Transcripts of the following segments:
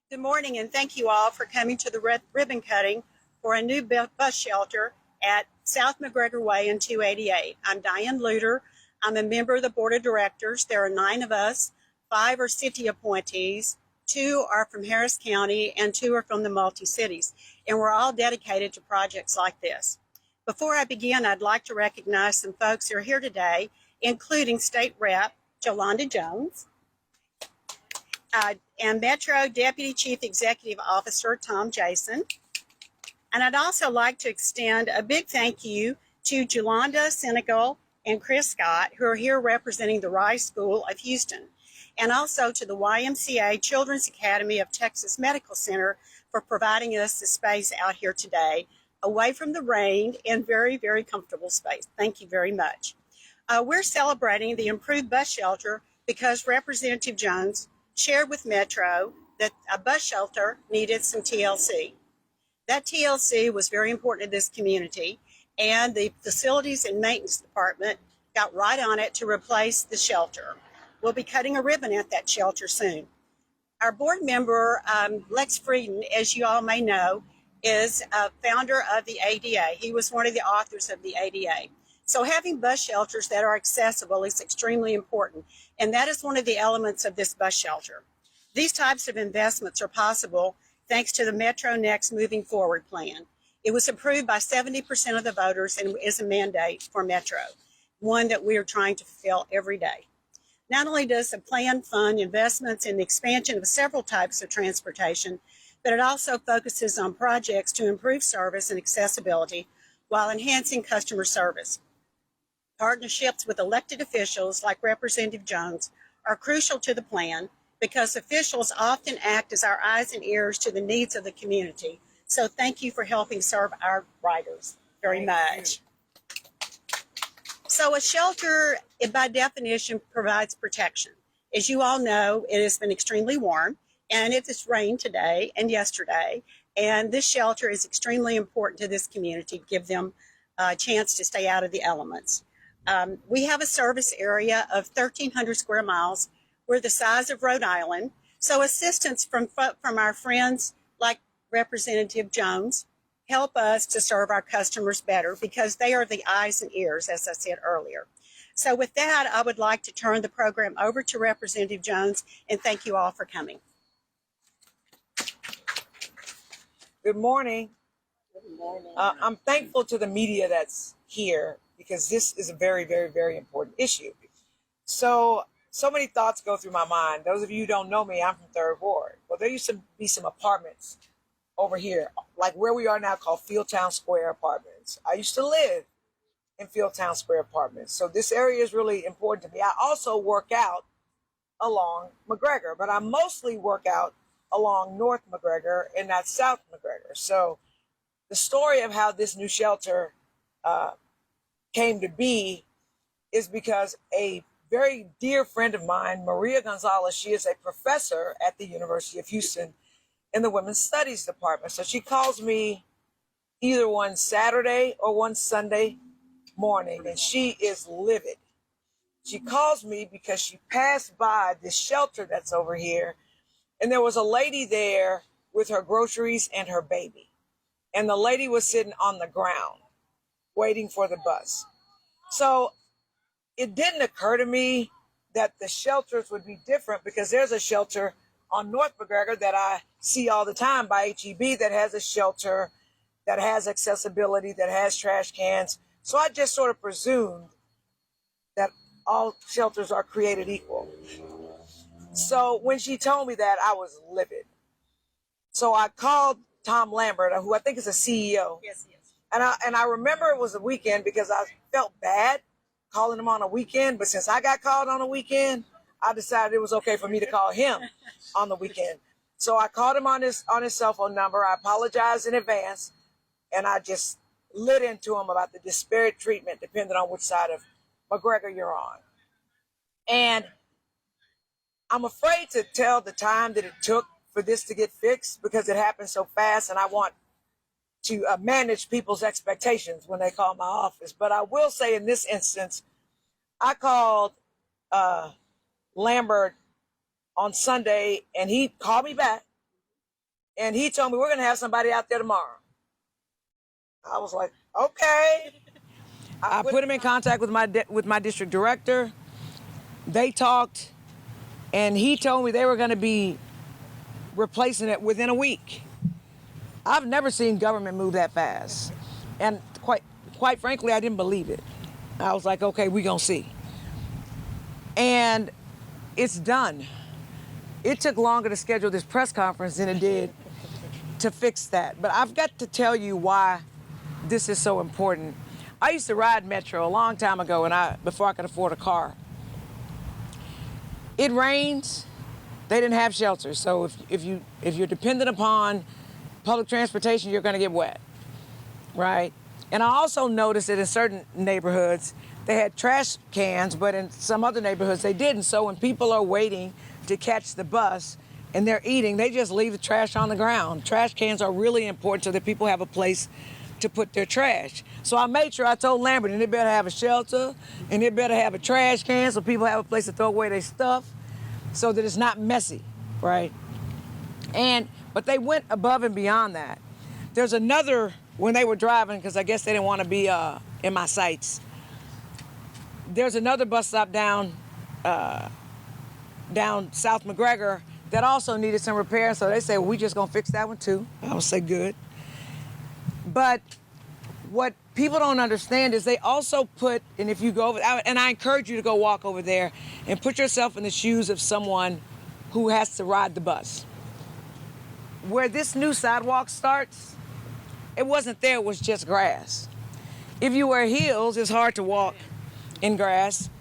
Good morning, and thank you all for coming to the ribbon cutting for a new bus shelter at South McGregor Way in 288. I'm Diane Luter. I'm a member of the board of directors. There are 9 of us. 5 are city appointees, 2 are from Harris County, and 2 are from the multi-cities. And we're all dedicated to projects like this. Before I begin, I'd like to recognize some folks who are here today, including State Rep Jolanda Jones, and Metro Deputy Chief Executive Officer Tom Jason. And I'd also like to extend a big thank you to Jolanda Senegal and Chris Scott, who are here representing the Rice School of Houston, and also to the YMCA Children's Academy of Texas Medical Center for providing us the space out here today, away from the rain and very, very comfortable space. Thank you very much. We're celebrating the improved bus shelter because Representative Jones shared with Metro that a bus shelter needed some TLC. That TLC was very important to this community, and the Facilities and Maintenance Department got right on it to replace the shelter. We'll be cutting a ribbon at that shelter soon. Our board member, Lex Frieden, as you all may know, is a founder of the ADA. He was one of the authors of the ADA. So having bus shelters that are accessible is extremely important, and that is one of the elements of this bus shelter. These types of investments are possible thanks to the Metro Next Moving Forward plan. It was approved by 70% of the voters and is a mandate for Metro, one that we are trying to fulfill every day. Not only does the plan fund investments in the expansion of several types of transportation, but it also focuses on projects to improve service and accessibility while enhancing customer service. Partnerships with elected officials like Representative Jones are crucial to the plan because officials often act as our eyes and ears to the needs of the community. So thank you for helping serve our riders very much. So a shelter, by definition, provides protection. As you all know, it has been extremely warm, and it has rained today and yesterday, and this shelter is extremely important to this community to give them a chance to stay out of the elements. We have a service area of 1,300 square miles. We're the size of Rhode Island. So assistance from our friends like Representative Jones help us to serve our customers better because they are the eyes and ears, as I said earlier. So with that, I would like to turn the program over to Representative Jones, and thank you all for coming. Good morning. Good morning. I'm thankful to the media that's here because this is a very, very, very important issue. So many thoughts go through my mind. Those of you who don't know me, I'm from 3rd Ward. Well, there used to be some apartments over here, like where we are now, called Fieldtown Square Apartments. I used to live in Fieldtown Square Apartments. So this area is really important to me. I also work out along McGregor, but I mostly work out along North McGregor and not South McGregor. So the story of how this new shelter came to be is because a very dear friend of mine, Maria Gonzalez, she is a professor at the University of Houston in the Women's Studies Department. So she calls me either one Saturday or one Sunday morning, and she is livid. She calls me because she passed by this shelter that's over here, and there was a lady there with her groceries and her baby. And the lady was sitting on the ground waiting for the bus. So it didn't occur to me that the shelters would be different because there's a shelter on North McGregor that I see all the time by HEB that has a shelter, that has accessibility, that has trash cans. So I just sort of presumed that all shelters are created equal. So when she told me that, I was livid. So I called Tom Lambert, who I think is a CEO. Yes. And I remember it was a weekend because I felt bad calling him on a weekend. But since I got called on a weekend, I decided it was okay for me to call him on the weekend. So I called him on his cell phone number. I apologized in advance. And I just lit into him about the disparate treatment depending on which side of McGregor you're on. And I'm afraid to tell the time that it took for this to get fixed because it happened so fast, and I want to manage people's expectations when they call my office. But I will say in this instance, I called Lambert on Sunday, and he called me back, And he told me, we're going to have somebody out there tomorrow. I was like, okay. I put him in contact with my district director. They talked, and he told me they were going to be replacing it within a week. I've never seen government move that fast. And quite frankly, I didn't believe it. I was like, okay, we're going to see. And it's done. It took longer to schedule this press conference than it did to fix that. But I've got to tell you why this is so important. I used to ride Metro a long time ago before I could afford a car. It rains. They didn't have shelters. So if you're dependent upon public transportation, you're going to get wet, right? And I also noticed that in certain neighborhoods, they had trash cans, but in some other neighborhoods, they didn't. So when people are waiting to catch the bus and they're eating, they just leave the trash on the ground. Trash cans are really important so that people have a place to put their trash. So I made sure I told Lambert, and they better have a shelter, and they better have a trash can so people have a place to throw away their stuff so that it's not messy, right? But they went above and beyond that. There's another, when they were driving, because I guess they didn't want to be in my sights, there's another bus stop down South McGregor that also needed some repair. So they said, well, we just gonna fix that one too. I would say good. But what people don't understand is they also put, and if you go over, and I encourage you to go walk over there and put yourself in the shoes of someone who has to ride the bus. Where this new sidewalk starts, it wasn't there, it was just grass. If you wear heels, it's hard to walk in grass.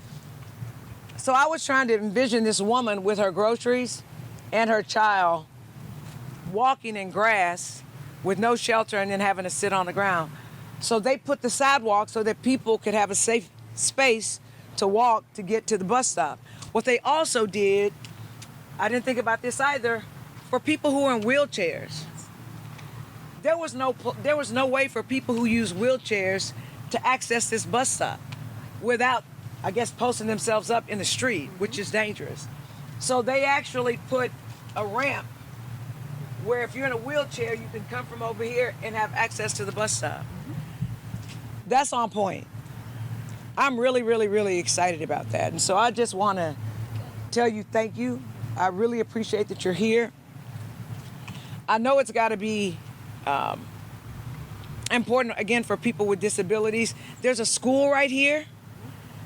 So I was trying to envision this woman with her groceries and her child walking in grass with no shelter and then having to sit on the ground. So they put the sidewalk so that people could have a safe space to walk to get to the bus stop. What they also did, I didn't think about this either, for people who are in wheelchairs. There was no way for people who use wheelchairs to access this bus stop without, I guess, posting themselves up in the street, which is dangerous. So they actually put a ramp where if you're in a wheelchair, you can come from over here and have access to the bus stop. That's on point. I'm really, really, really excited about that. And so I just want to tell you thank you. I really appreciate that you're here. I know it's got to be important, again, for people with disabilities. There's a school right here.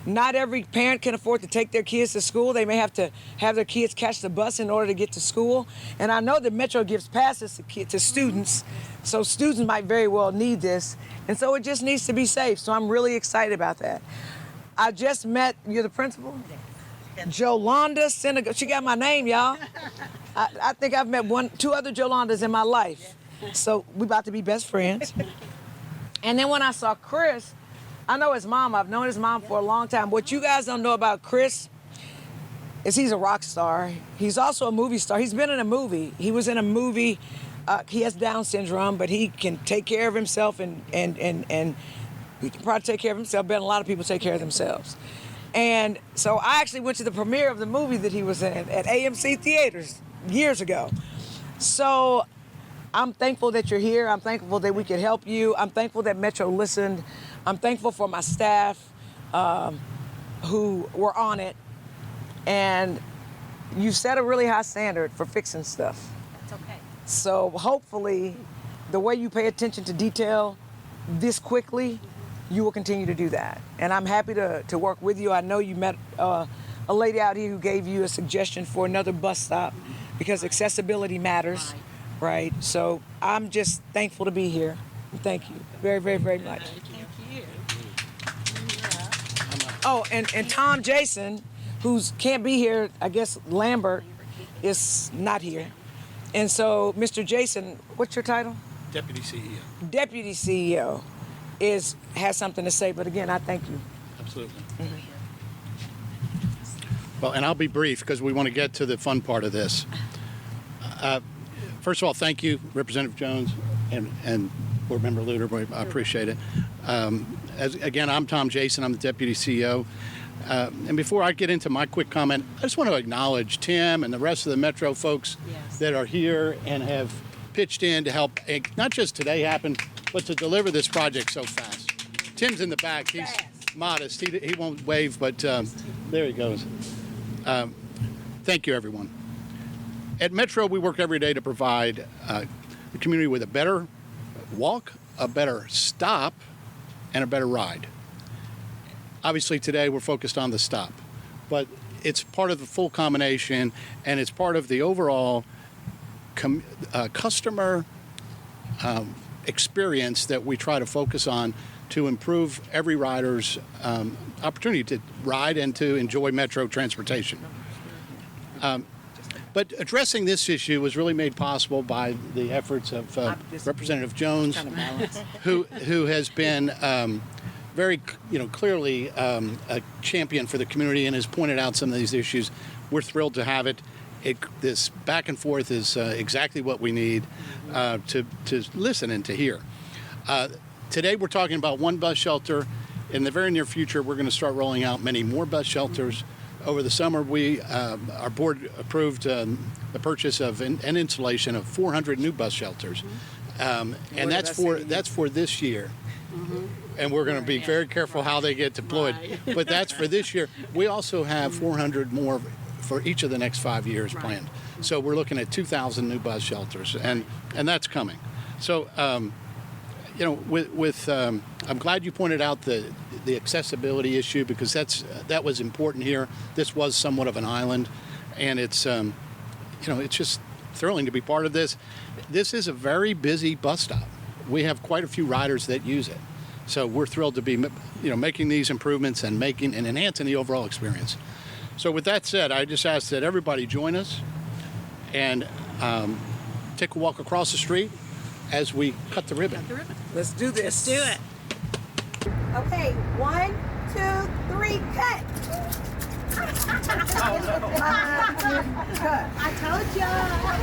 Not every parent can afford to take their kids to school. They may have to have their kids catch the bus in order to get to school. And I know that Metro gives passes to students, so students might very well need this. And so it just needs to be safe. So I'm really excited about that. I just met, you're the principal? Jolanda Senegal. She got my name, y'all. I think I've met two other Jolandas in my life. So we about to be best friends. And then when I saw Chris, I know his mom. I've known his mom for a long time. What you guys don't know about Chris is he's a rock star. He's also a movie star. He's been in a movie. He was in a movie. He has Down syndrome, but he can take care of himself and he can probably take care of himself better than a lot of people take care of themselves. And so I actually went to the premiere of the movie that he was in at AMC Theaters years ago. So I'm thankful that you're here. I'm thankful that we could help you. I'm thankful that Metro listened. I'm thankful for my staff who were on it. And you set a really high standard for fixing stuff. That's okay. So hopefully the way you pay attention to detail this quickly, you will continue to do that. And I'm happy to work with you. I know you met a lady out here who gave you a suggestion for another bus stop because accessibility matters, right? So I'm just thankful to be here. Thank you very, very, very much. Thank you. Oh, and Tom Jason, who can't be here, I guess Lambert is not here. And so Mr. Jason, what's your title? Deputy CEO. Deputy CEO has something to say, but again, I thank you. Absolutely. Well, and I'll be brief because we want to get to the fun part of this. First of all, thank you, Representative Jones and Board Member Luter. I appreciate it. Again, I'm Tom Jason. I'm the Deputy CEO. And before I get into my quick comment, I just want to acknowledge Tim and the rest of the Metro folks that are here and have pitched in to help not just today happen, but to deliver this project so fast. Tim's in the back. He's modest. He won't wave, but there he goes. Thank you, everyone. At Metro, we work every day to provide the community with a better walk, a better stop, and a better ride. Obviously, today we're focused on the stop, but it's part of the full combination, and it's part of the overall customer experience that we try to focus on to improve every rider's opportunity to ride and to enjoy Metro transportation. But addressing this issue was really made possible by the efforts of Representative Jones, who has been very, clearly a champion for the community and has pointed out some of these issues. We're thrilled to have it. This back and forth is exactly what we need to listen and to hear. Today we're talking about one bus shelter. In the very near future, we're going to start rolling out many more bus shelters. Over the summer, our board approved the purchase of and installation of 400 new bus shelters, and that's for this year. And we're going to be very careful how they get deployed. Right. But that's for this year. We also have 400 more for each of the next 5 years planned. So we're looking at 2,000 new bus shelters, and that's coming. So, I'm glad you pointed out the accessibility issue, because that was important here. This was somewhat of an island, and it's it's just thrilling to be part of this. This is a very busy bus stop. We have quite a few riders that use it. So we're thrilled to be, making these improvements and enhancing the overall experience. So with that said, I just ask that everybody join us and take a walk across the street as we cut the ribbon. Let's do this. Let's do it. Okay, 1, 2, 3, cut. Oh, no. I told y'all.